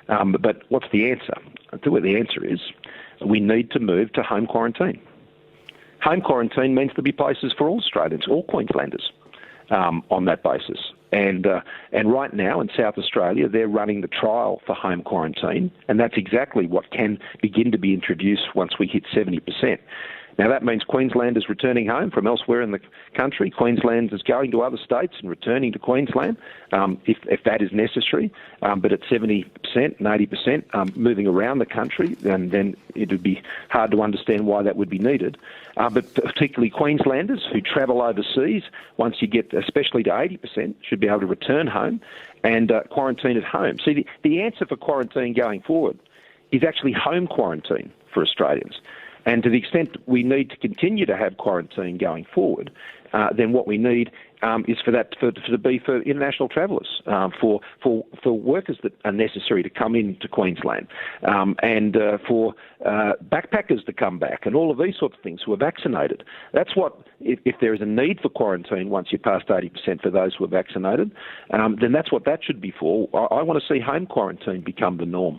But what's the answer? The answer is we need to move to home quarantine. Home quarantine means there'll be places for all Australians, all Queenslanders, on that basis. And right now in South Australia, they're running the trial for home quarantine, and that's exactly what can begin to be introduced once we hit 70%. Now, that means Queenslanders returning home from elsewhere in the country. Queenslanders going to other states and returning to Queensland, if that is necessary. But at 70% and 80% moving around the country, then it would be hard to understand why that would be needed. But particularly Queenslanders who travel overseas, once you get especially to 80%, should be able to return home and quarantine at home. See, the answer for quarantine going forward is actually home quarantine for Australians. And to the extent we need to continue to have quarantine going forward, then what we need is for that to be for international travellers, for workers that are necessary to come into Queensland, and for backpackers to come back, and all of these sorts of things who are vaccinated. That's what, if there is a need for quarantine once you're past 80% for those who are vaccinated, then that's what that should be for. I want to see home quarantine become the norm.